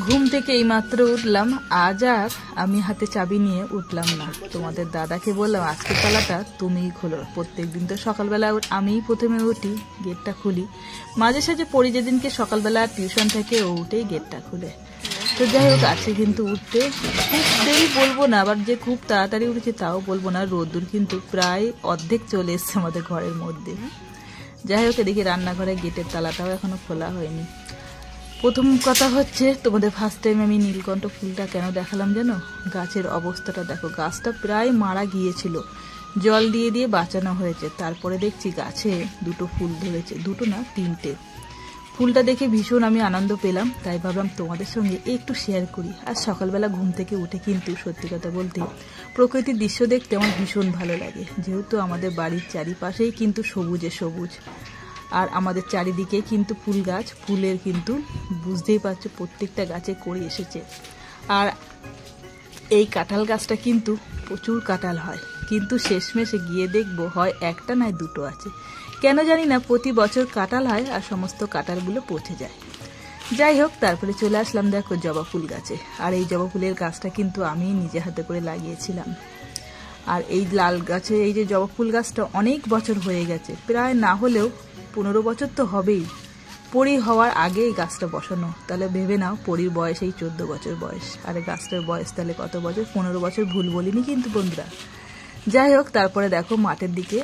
ঘুম থেকে এইমাত্র উঠলাম, আজ আর আমি হাতে চাবি নিয়ে উঠলাম না। তোমাদের দাদাকে বললাম আজকে তালাটা তুমিই খোলো। প্রত্যেকদিন তো সকালবেলা আমিই প্রথমে উঠি, গেটটা খুলি। মাঝে সাঝে পড়ি যেদিনকে সকালবেলা টিউশন থেকে ও উঠেই গেটটা খুলে। তো যাই হোক, আজকে কিন্তু উঠতে খুব দেরি বলবো না, আবার যে খুব তাড়াতাড়ি উঠেছে তাও বলবো না। রোদ্দুর কিন্তু প্রায় অর্ধেক চলে এসছে আমাদের ঘরের মধ্যে। যাই হোক, এদিকে রান্নাঘরে গেটের তালাটাও এখনো খোলা হয়নি। প্রথম কথা হচ্ছে, তোমাদের ফার্স্ট টাইম আমি নীলকণ্ঠ ফুলটা কেন দেখালাম জানো? গাছের অবস্থাটা দেখো, গাছটা প্রায় মারা গিয়েছিল, জল দিয়ে দিয়ে বাঁচানো হয়েছে। তারপরে দেখছি গাছে দুটো ফুল ধরেছে, দুটো না তিনটে। ফুলটা দেখে ভীষণ আমি আনন্দ পেলাম, তাই ভাবলাম তোমাদের সঙ্গে একটু শেয়ার করি। আর সকালবেলা ঘুম থেকে উঠে কিন্তু সত্যি কথা বলতে প্রকৃতির দৃশ্য দেখতে আমার ভীষণ ভালো লাগে। যেহেতু আমাদের বাড়ির চারিপাশেই কিন্তু সবুজে সবুজ, আর আমাদের চারিদিকে কিন্তু ফুল গাছ, ফুলের কিন্তু বুঝতেই পারছো প্রত্যেকটা গাছে কড়ি এসেছে। আর এই কাঁঠাল গাছটা কিন্তু প্রচুর কাঁঠাল হয়, কিন্তু শেষমেশে গিয়ে দেখবো হয় একটা নয় দুটো আছে। কেন জানি না, প্রতি বছর কাঁঠাল হয় আর সমস্ত কাঁঠালগুলো পচে যায়। যাই হোক, তারপরে চলে আসলাম দেখো জবা ফুল গাছে। আর এই জবা ফুলের গাছটা কিন্তু আমি নিজে হাতে করে লাগিয়েছিলাম। আর এই লাল গাছে, এই যে জবা ফুল গাছটা অনেক বছর হয়ে গেছে, প্রায় না হলেও 15 বছর তো হবেই। পরি হওয়ার আগে এই গাছটা বসানো, তাহলে ভেবে নাও পরির বয়স এই 14 বছর বয়স, আর এই গাছটার বয়স তাহলে কত বছর? 15 বছর ভুল বলিনি কিন্তু বন্ধুরা। যাই হোক, তারপরে দেখো মাঠের দিকে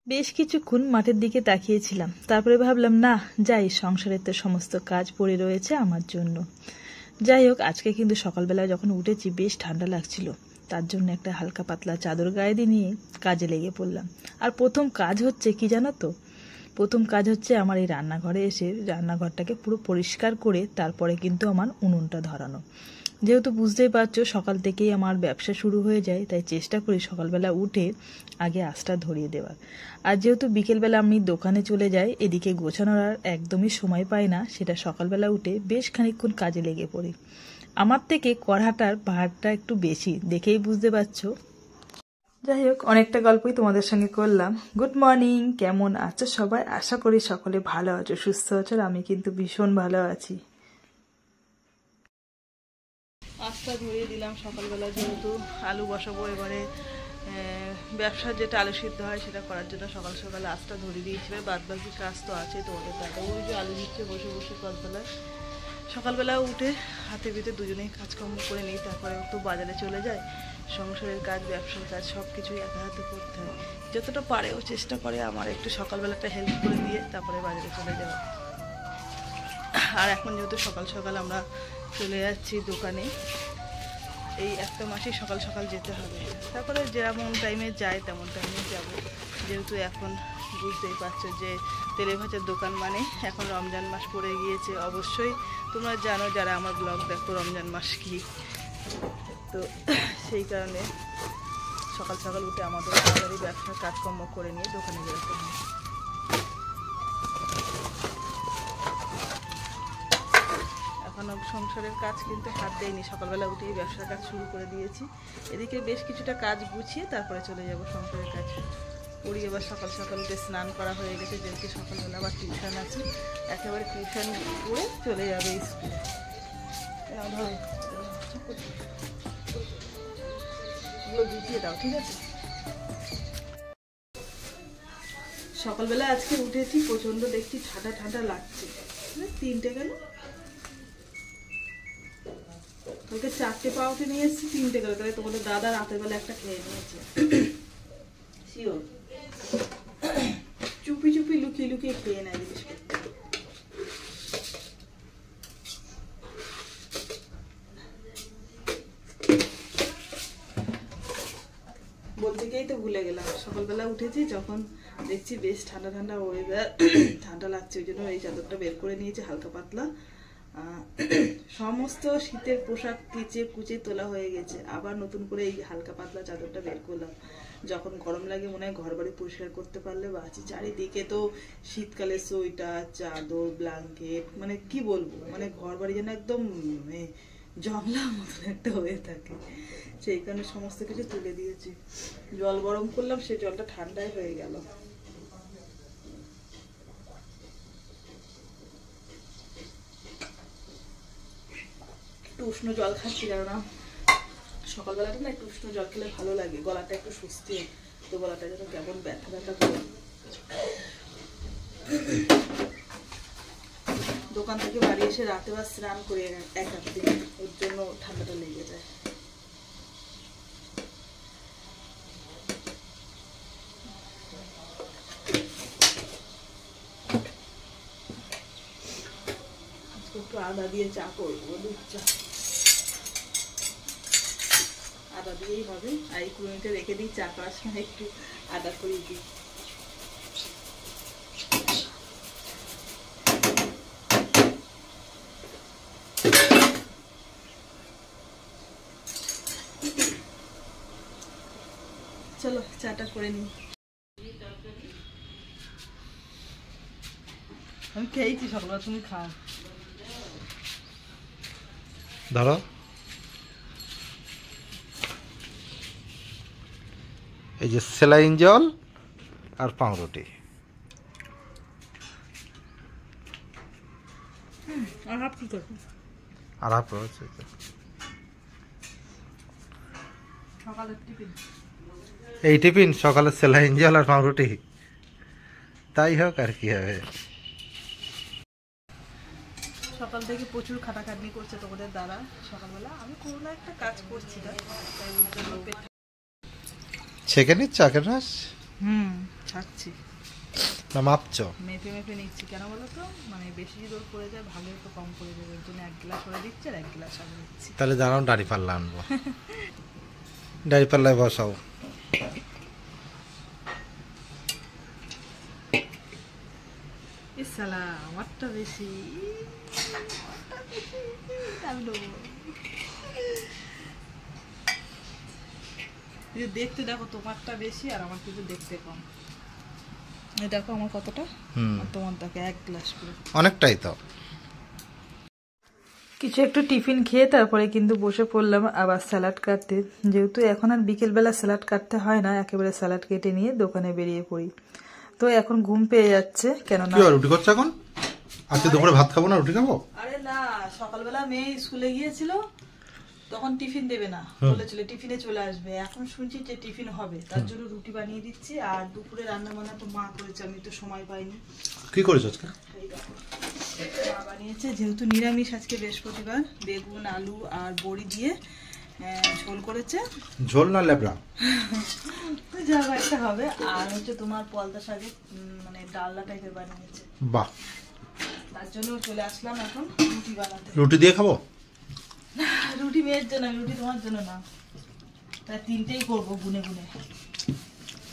বেশ কিছুক্ষণ মাঠের দিকে তাকিয়েছিলাম। তারপরে ভাবলাম না যাই, সংসারের তো সমস্ত কাজ পড়ে রয়েছে আমার জন্য। যাই হোক, আজকে কিন্তু সকালবেলা যখন উঠেছি বেশ ঠান্ডা লাগছিল, তার জন্য একটা হালকা পাতলা চাদর গায়ে দিয়ে নিয়ে কাজে লেগে পড়লাম। আর প্রথম কাজ হচ্ছে কি জানো তো? প্রথম কাজ হচ্ছে আমার এই রান্নাঘরে এসে রান্নাঘরটাকে পুরো পরিষ্কার করে তারপরে কিন্তু আমার উনুনটা ধরানো। যেহেতু বুঝতেই পারছো সকাল থেকেই আমার ব্যবসা শুরু হয়ে যায়, তাই চেষ্টা করি সকালবেলা উঠে আগে আঁচটা ধরিয়ে দেওয়ার। আর যেহেতু বিকেলবেলা আমি দোকানে চলে যাই, এদিকে গোছানোর আর একদমই সময় পাই না, সেটা সকালবেলা উঠে বেশ খানিকক্ষণ কাজে লেগে পড়ি। আমার থেকে কড়াটার ভারটা একটু বেশি, দেখেই বুঝতে পারছো। যাই হোক, অনেকটা গল্পই তোমাদের সঙ্গে করলাম। গুড মর্নিং, কেমন আছো সবাই? আশা করি সকলে ভালো আছো, সুস্থ আছো। আমি কিন্তু ভীষণ ভালো আছি। আঁচটা ধরিয়ে দিলাম সকালবেলা, যেহেতু আলু বসাবো। এবারে ব্যবসার যেটা আলু সিদ্ধ হয় সেটা করার জন্য সকাল সকালে আঁচটা ধরিয়ে দিয়েছি। বাদ বাকি কাজ তো আছে, তোমাদের দাদা ওই যে আলু দিচ্ছে বসে বসে কলতলায়। সকালবেলা উঠে হাতে ভিতরে দুজনেই কাজকর্ম করে নিই, তারপরে তো বাজারে চলে যায়। সংসারের কাজ, ব্যবসার কাজ সব কিছুই একা হাতে করতে হয়। যতটা পারে ও চেষ্টা করে আমার একটু সকালবেলাটা হেল্প করে দিয়ে তারপরে বাজারে চলে যাওয়া। আর এখন যেহেতু সকাল সকাল আমরা চলে যাচ্ছি দোকানে, এই একটা মাসেই সকাল সকাল যেতে হবে। তারপরে যেমন টাইমে যাই তেমন টাইমে যাব। যেহেতু এখন বুঝতেই পারছো যে তেলে ভাজার দোকান মানে এখন রমজান মাস পড়ে গিয়েছে। অবশ্যই তোমরা জানো যারা আমার ব্লগ দেখো রমজান মাস কি। তো সেই কারণে সকাল সকাল উঠে আমাদের তাড়াতাড়ি ব্যবসার কাজকর্ম করে নিয়ে দোকানে যেতে হয়। এখনও সংসারের কাজ কিন্তু হাত দেয়নি, সকালবেলা উঠেই ব্যবসার কাজ শুরু করে দিয়েছি। এদিকে বেশ কিছুটা কাজ গুছিয়ে তারপরে চলে যাব সংসারের কাজ। পড়ি এবার সকাল সকাল উঠে স্নান করা হয়ে গেছে, যেহেতু সকালবেলা আবার টিউশন আছে। একেবারে টিউশন করে চলে যাবে স্কুলে। গুছিয়ে দাও, ঠিক আছে? সকালবেলা আজকে উঠেছি, প্রচন্ড দেখছি ঠান্ডা ঠান্ডা লাগছে। 3টে গেল, কালকে 4টে পাউরুটি নিয়ে এসেছি, 3টে গেল। তাহলে তোমাদের দাদা রাতের বেলা একটা খেয়ে নিয়েছে শিওর। চুপি চুপি লুকিয়ে লুকিয়ে খেয়ে নেয় জিনিসপত্র। বলতে গিয়েই তো ভুলে গেলাম, সকালবেলা উঠেছি যখন দেখছি বেশ ঠান্ডা ঠান্ডা ওয়েদার, ঠান্ডা লাগছে, ওই জন্য এই চাদরটা বের করে নিয়েছি হালকা পাতলা। সমস্ত শীতের পোশাক কেচে কুচে তোলা হয়ে গেছে, আবার নতুন করে এই হালকা পাতলা চাদরটা বের করলাম। যখন গরম লাগে মনে হয় ঘর বাড়ি পরিষ্কার করতে পারলে বাঁচি। চারিদিকে তো শীতকালে সোয়েটার, চাদর, ব্ল্যাঙ্কেট, মানে কি বলবো, মানে ঘর বাড়ি যেন একদম জংলার মতন একটা হয়ে থাকে। সেই কারণে সমস্ত কিছু তুলে দিয়েছি। জল গরম করলাম, সেই জলটা ঠান্ডাই হয়ে গেল। উষ্ণ জল খাচ্ছি, কেননা সকালবেলাটা না একটু উষ্ণ জল খেলে ভালো লাগে, গলাটা একটু সুস্থ, তো গলাটা যেন কেমন ব্যথা ব্যথা করে। দোকান থেকে বাড়ি এসে রাতে বা স্নান করে এক দিন, ওর জন্য ঠান্ডাটা লেগে যায়। একটু আদা দিয়ে চা করবো, দুধ চা আদা দিয়েই হবে। আর 1 মিনিটে রেখে দিই, চা করার সময় একটু আদা করে দিই। চলো চাটা করে নিই। আমি খেয়েছি সকালবেলা, তুমি খাও। ধরো, এই যে স্যালাইন জল আর পাউরুটি। আর হাফ কি করবো? আর হাফ রয়েছে সকালের টিফিন। এই টিফিন, সকালে স্যালাইন জল আর পাউরুটি, তাই হোক আর কি হবে। সকাল থেকে প্রচুর খাটাখাটনি করছে তোমাদের দ্বারা সকালবেলা। আমি কোনো একটা কাজ করছি না, তাই ওই জন্য ছেঁকে নিচ্ছ আখের রস? ছাড়ছি না মাপছ? মেপে মেপে নিচ্ছি। কেন বলো তো, মানে বেশি যদি ওর পড়ে যায় ভালো, একটু কম করে দেবে, ওর জন্য 1 গ্লাস ওরা দিচ্ছে আর 1 গ্লাস আগে দিচ্ছি। তাহলে দাঁড়াও, দাড়ি পাল্লা আনবো। দাড়ি পাল্লায় বসাও। সালা আমারটা বেশি, আমি নেবো। দেখতে দেখো, তোমারটা বেশি আর আমার কিন্তু দেখতে কম। দেখো আমার কতটা, আর তোমার দেখো 1 গ্লাস করে, অনেকটাই তো। কিছু একটু টিফিন খেয়ে তারপরে কিন্তু বসে পড়লাম আবার স্যালাড কাটতে। যেহেতু এখন আর বিকেলবেলা স্যালাড কাটতে হয় না, একেবারে স্যালাড কেটে নিয়ে দোকানে বেরিয়ে পড়ি। তো এখন ঘুম পেয়ে যাচ্ছে, কেননা রুটি করছো এখন? আজকে দুপুরে ভাত খাবো না, রুটি খাবো? আরে না, সকালবেলা মেয়ে স্কুলে গিয়েছিল, তখন টিফিন দেবে না বলেছিল, টিফিনে চলে আসবে। এখন শুনছি যে টিফিন হবে, তার জন্য রুটি বানিয়ে দিচ্ছি। আর দুপুরে রান্না বান্না তো মা করেছে, আমি তো সময় পাইনি। কি করেছো আজকে? মা বানিয়েছে, যেহেতু নিরামিষ আজকে বৃহস্পতিবার, বেগুন আলু আর বড়ি দিয়ে ঝোল করেছে। ঝোল না লেবড়া? যা একটা হবে। আর হচ্ছে তোমার পলতা শাকে মানে ডালনা টাইপের বানিয়েছে। বাহ, তার জন্য চলে আসলাম এখন রুটি বানাতে। রুটি দিয়ে খাবো? রুটি মেয়ের জন্য, রুটি তোমার জন্য না। তাই 3টেই করবো গুনে গুনে।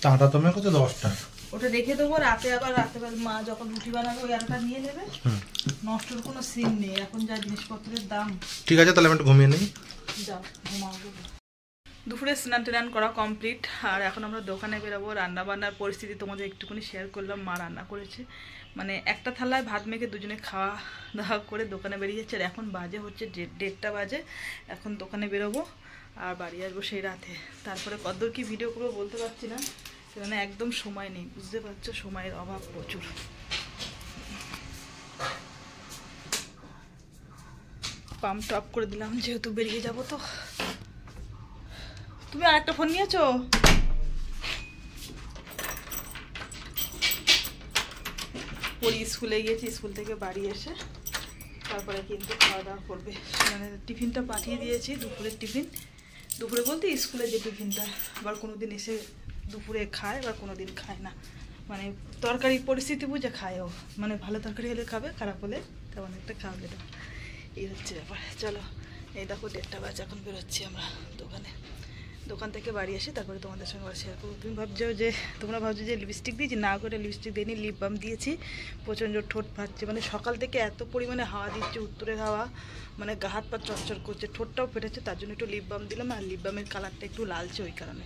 টাটা তুমি কত? 10টা। ওটা রেখে দেবো, রাতে আবার মা যখন রুটি বানাবে ওই আলটা নিয়ে নেবে। নষ্টর কোনো সিন নেই এখন, যা জিনিসপত্রের দাম। ঠিক আছে, তাহলে আমি একটু ঘুমিয়ে নিই। যাও ঘুমাও। দুপুরে স্নান টান করা কমপ্লিট, আর এখন আমরা দোকানে বেরোবো। রান্না বান্নার পরিস্থিতি তোমাদের একটুখানি শেয়ার করলাম। মা রান্না করেছে, মানে একটা থালায় ভাত মেখে দুজনে খাওয়া দাওয়া করে দোকানে বেরিয়ে যাচ্ছে। আর এখন বাজে হচ্ছে 1:30 বাজে। এখন দোকানে বেরোবো আর বাড়ি আসবো সেই রাতে। তারপরে কতদূর কি ভিডিও করবো বলতে পারছি না, সেখানে একদম সময় নেই, বুঝতে পারছো, সময়ের অভাব প্রচুর। পাম্প টপ করে দিলাম, যেহেতু বেরিয়ে যাবো। তো তুমি আর একটা ফোন নিয়েছো? পরি স্কুলে গিয়েছি, স্কুল থেকে বাড়ি এসে তারপরে কিন্তু খাওয়া দাওয়া করবে। মানে টিফিনটা পাঠিয়ে দিয়েছি, দুপুরের টিফিন। দুপুরে বলতে স্কুলে যে টিফিনটা, আবার কোনো দিন এসে দুপুরে খায়, আবার কোনো দিন খায় না। মানে তরকারি পরিস্থিতি বুঝে খায় ও, মানে ভালো তরকারি হলে খাবে, খারাপ হলে তেমন একটা খাওয়াবে না, এই হচ্ছে ব্যাপার। চলো, এই দেখো 1:30 বাজে, এখন বেরোচ্ছি আমরা দোকানে। দোকান থেকে বাড়ি এসে তারপরে তোমাদের সঙ্গে আবার শেয়ার করবো। তোমরা ভাবছো যে লিপস্টিক দিয়েছি, না করে লিপস্টিক দিইনি, লিপ বাম দিয়েছি। প্রচণ্ড ঠোঁট ফাটছে, মানে সকাল থেকে এত পরিমাণে হাওয়া দিচ্ছে, উত্তরের হাওয়া, মানে গা হাত পা চরচর করছে, ঠোঁটটাও ফেটেছে, তার জন্য একটু লিপ বাম দিলাম। আর লিপ বামের কালারটা একটু লালচে, ওই কারণে।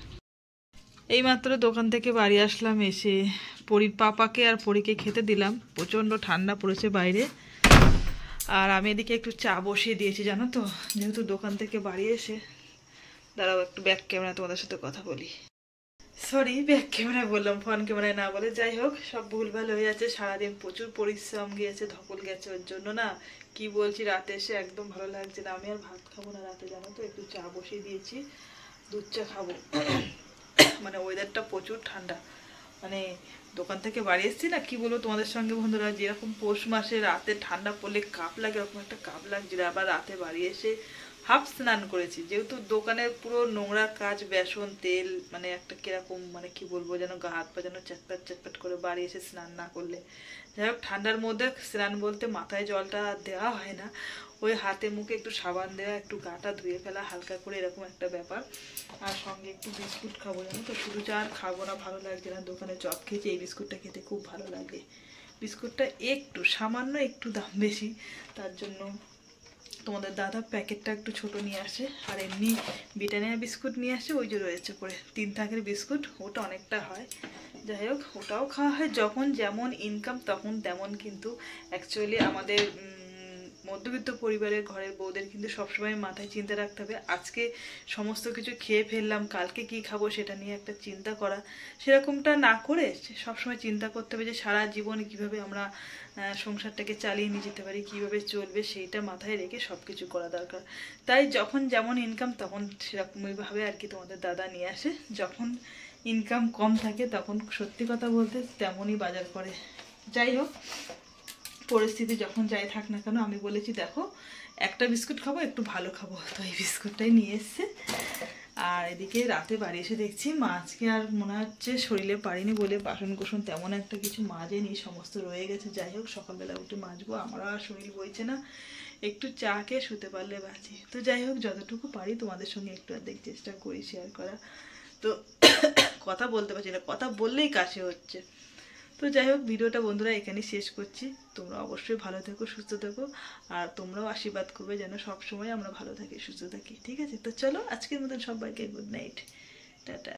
এইমাত্র দোকান থেকে বাড়ি আসলাম, এসে পরির পাপাকে আর পরীকে খেতে দিলাম। প্রচণ্ড ঠান্ডা পড়েছে বাইরে, আর আমি এদিকে একটু চা বসিয়ে দিয়েছি, জানো তো, যেহেতু দোকান থেকে বাড়ি এসে। দাঁড়াও একটু ব্যাক ক্যামেরা তোমাদের সাথে কথা বলি। সরি, ব্যাক ক্যামেরায় বললাম, ফোন ক্যামেরায় না বলে। যাই হোক, সব ভুলভাল হয়ে যাচ্ছে। সারাদিন প্রচুর পরিশ্রম গিয়েছে, ধকল গেছে ওর জন্য না। কি বলছি, রাতে এসে একদম ভালো লাগছে না। আমি আর ভাত খাবো না রাতে, জানো তো, একটু চা বসিয়ে দিয়েছি, দুধ চা খাবো। মানে ওয়েদারটা প্রচুর ঠান্ডা, মানে দোকান থেকে বাড়ি এসেছি না, কি বলবো তোমাদের সঙ্গে বন্ধুরা, যেরকম পৌষ মাসে রাতে ঠান্ডা পড়লে কাপ লাগে, ওরকম একটা কাপ লাগছিল। আবার রাতে বাড়ি এসে হাফ স্নান করেছি, যেহেতু দোকানের পুরো নোংরা কাজ, বেসন তেল, মানে একটা কিরকম, মানে কি বলবো, যেন গা হাত পা যেন চটপট চটপট করে, বাড়ি এসে স্নান না করলে। যাই হোক, ঠান্ডার মধ্যে স্নান বলতে মাথায় জলটা দেওয়া হয় না, ওই হাতে মুখে একটু সাবান দেওয়া, একটু গাটা ধুয়ে ফেলা হালকা করে, এরকম একটা ব্যাপার। আর সঙ্গে একটু বিস্কুট খাবো, জানো তো, শুধু চা আর খাবো না, ভালো লাগছে না। দোকানে চপ খেয়েছি, এই বিস্কুটটা খেতে খুব ভালো লাগে। বিস্কুটটা একটু সামান্য একটু দাম বেশি, তার জন্য তোমাদের দাদা প্যাকেটটা একটু ছোট নিয়ে আসে, আর এমনি ব্রিটানিয়া বিস্কুট নিয়ে আসে, ওই যে রয়েছে করে 3 থাকের বিস্কুট, ওটা অনেকটা হয়। যাই হোক, ওটাও খাওয়া হয়, যখন যেমন ইনকাম তখন তেমন। কিন্তু অ্যাকচুয়ালি আমাদের মধ্যবিত্ত পরিবারের ঘরের বউদের কিন্তু সবসময় মাথায় চিন্তা রাখতে হবে, আজকে সমস্ত কিছু খেয়ে ফেললাম, কালকে কি খাবো সেটা নিয়ে একটা চিন্তা করা। সেরকমটা না করে সবসময় চিন্তা করতে হবে যে সারা জীবন কিভাবে আমরা সংসারটাকে চালিয়ে নিয়ে যেতে পারি, কিভাবে চলবে, সেইটা মাথায় রেখে সব কিছু করা দরকার। তাই যখন যেমন ইনকাম তখন সেরকমইভাবে আর কি তোমাদের দাদা নিয়ে আসে। যখন ইনকাম কম থাকে তখন সত্যি কথা বলতে তেমনই বাজার করে। যাই হোক, পরিস্থিতি যখন যাই থাক না কেন, আমি বলেছি দেখো, একটা বিস্কুট খাবো, একটু ভালো খাবো, তো এই বিস্কুটটাই নিয়ে এসছে। আর এদিকে রাতে বাড়ি এসে দেখছি মা আজকে আর মনে হচ্ছে শরীরে পারিনি বলে বাসন কোসন তেমন একটা কিছু মাজেনি, সমস্ত রয়ে গেছে। যাই হোক, সকালবেলা উঠে মাজবো, আমারও আর শরীর বইছে না, একটু চা খেয়ে শুতে পারলে বাঁচি। তো যাই হোক, যতটুকু পারি তোমাদের সঙ্গে একটু অর্ধেক চেষ্টা করি শেয়ার করা। তো কথা বলতে পারছি না, কথা বললেই কাশি হচ্ছে। তো যাই হোক, ভিডিওটা বন্ধুরা এখানেই শেষ করছি। তোমরা অবশ্যই ভালো থেকো, সুস্থ থেকো, আর তোমরাও আশীর্বাদ করবে যেন সবসময় আমরা ভালো থাকি, সুস্থ থাকি। ঠিক আছে, তো চলো আজকের মতন সবাইকে গুড নাইট, টাটা।